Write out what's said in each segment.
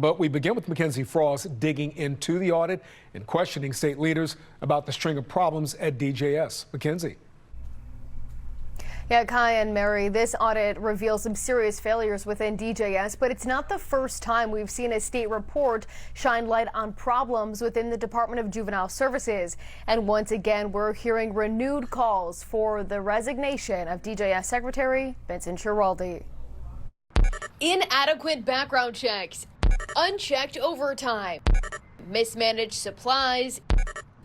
But we begin with Mackenzie Frost digging into the audit and questioning state leaders about the string of problems at DJS. Mackenzie. Yeah, Kai and Mary, this audit reveals some serious failures within DJS, but it's not the first time we've seen a state report shine light on problems within the Department of Juvenile Services. And once again, we're hearing renewed calls for the resignation of DJS Secretary Schiraldi. Inadequate background checks, unchecked overtime, mismanaged supplies,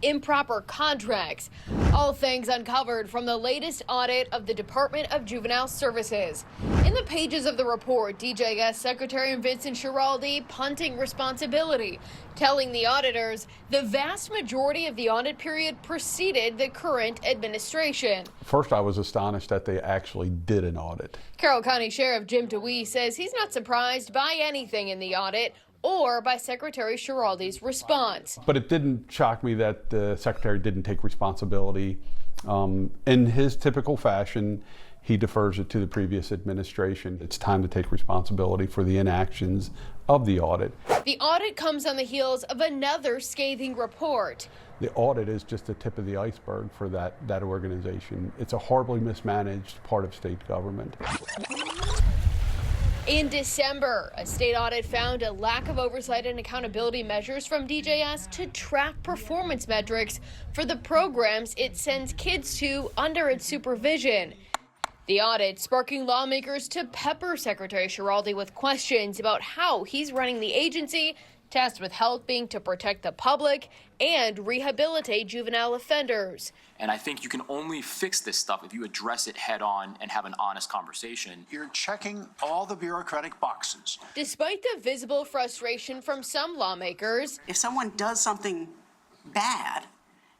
improper contracts, all things uncovered from the latest audit of the Department of Juvenile Services. In the pages of the report, DJS Secretary Schiraldi punting responsibility, telling the auditors the vast majority of the audit period preceded the current administration. First, I was astonished that they actually did an audit. Carroll County Sheriff Jim DeWee says he's not surprised by anything in the audit or by Secretary Schiraldi's response. But it didn't shock me that the Secretary didn't take responsibility. In his typical fashion, he defers it to the previous administration. It's time to take responsibility for the inactions of the audit. The audit comes on the heels of another scathing report. The audit is just the tip of the iceberg for that organization. It's a horribly mismanaged part of state government. In December, a state audit found a lack of oversight and accountability measures from DJS to track performance metrics for the programs it sends kids to under its supervision. The audit sparking lawmakers to pepper Secretary Schiraldi with questions about how he's running the agency, tasked with helping to protect the public and rehabilitate juvenile offenders. And I think you can only fix this stuff if you address it head on and have an honest conversation. You're checking all the bureaucratic boxes. Despite the visible frustration from some lawmakers, if someone does something bad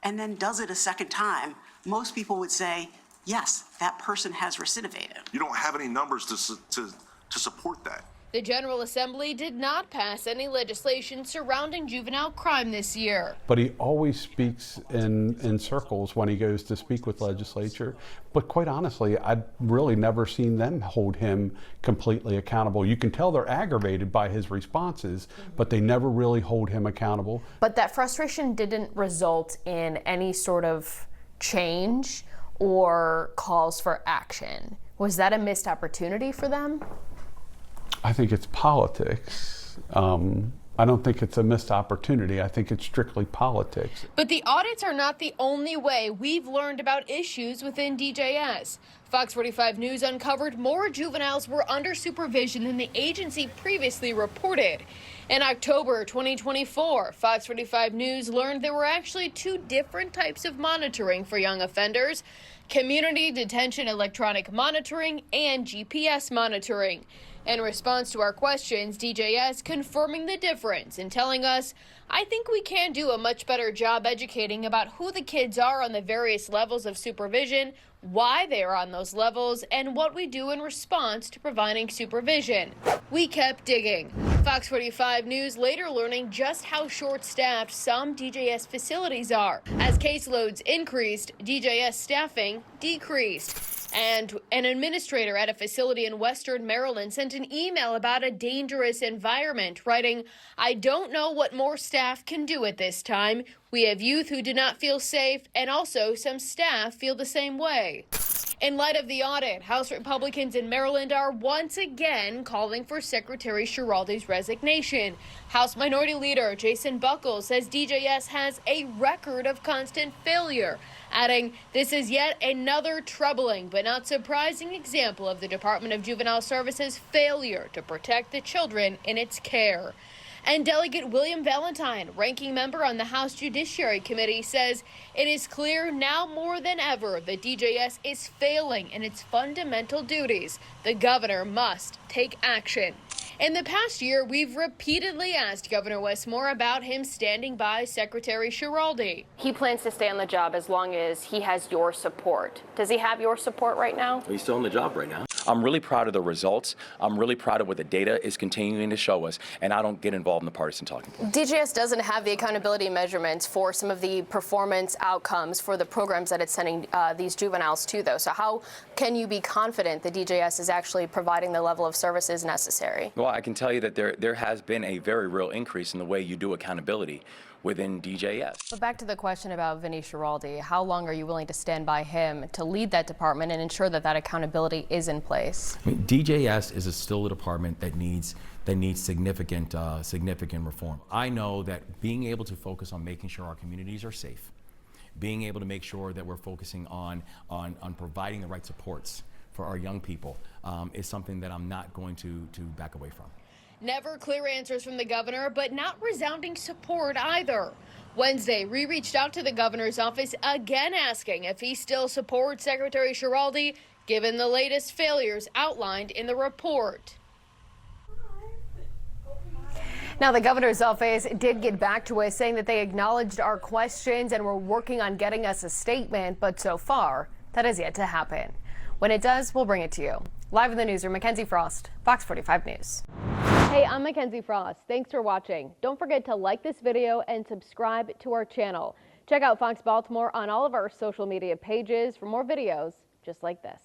and then does it a second time, most people would say, yes, that person has recidivated. You don't have any numbers to support that. the General Assembly did not pass any legislation surrounding juvenile crime this year. But he always speaks in circles when he goes to speak with legislature. But quite honestly, I've really never seen them hold him completely accountable. You can tell they're aggravated by his responses, but they never really hold him accountable. But that frustration didn't result in any sort of change or calls for action. Was that a missed opportunity for them? I think it's politics. I don't think it's a missed opportunity. I think it's strictly politics. But the audits are not the only way we've learned about issues within DJS. Fox 45 News uncovered more juveniles were under supervision than the agency previously reported. In October 2024, Fox 45 News learned there were actually two different types of monitoring for young offenders: community detention electronic monitoring and GPS monitoring. In response to our questions, DJS confirming the difference and telling us, "I think we can do a much better job educating about who the kids are on the various levels of supervision, why they are on those levels, and what we do in response to providing supervision." We kept digging. Fox 45 News later learning just how short-staffed some DJS facilities are. As caseloads increased, DJS staffing decreased. And an administrator at a facility in Western Maryland sent an email about a dangerous environment, writing, "I don't know what more staff can do at this time. We have youth who do not feel safe, and also some staff feel the same way." In light of the audit, House Republicans in Maryland are once again calling for Secretary Schiraldi's resignation. House Minority Leader Jason Buckles says DJS has a record of constant failure, adding, "This is yet another troubling but not surprising example of the Department of Juvenile Services' failure to protect the children in its care." And Delegate William Valentine, ranking member on the House Judiciary Committee, says it is clear now more than ever that DJS is failing in its fundamental duties. The governor must take action. In the past year, we've repeatedly asked Governor Westmore about him standing by Secretary Schiraldi. He plans to stay on the job as long as he has your support. Does he have your support right now? He's still on the job right now. I'm really proud of the results. I'm really proud of what the data is continuing to show us, and I don't get involved in the partisan talking. DJS doesn't have the accountability measurements for some of the performance outcomes for the programs that it's sending these juveniles to, though. So how can you be confident that DJS is actually providing the level of services necessary? Well, I can tell you that there has been a very real increase in the way you do accountability within DJS. But back to the question about Vinny Schiraldi, how long are you willing to stand by him to lead that department and ensure that that accountability is in place? I mean, DJS is still a department that needs significant reform. I know that being able to focus on making sure our communities are safe, being able to make sure that we're focusing on providing the right supports for our young people is something that I'm not going to back away from. Never clear answers from the governor, but not resounding support either. Wednesday, we reached out to the governor's office again asking if he still supports Secretary Schiraldi, given the latest failures outlined in the report. Now, the governor's office did get back to us saying that they acknowledged our questions and were working on getting us a statement, but so far, that has yet to happen. When it does, we'll bring it to you. Live in the newsroom, Mackenzie Frost, Fox 45 News. Hey, I'm Mackenzie Frost. Thanks for watching. Don't forget to like this video and subscribe to our channel. Check out Fox Baltimore on all of our social media pages for more videos just like this.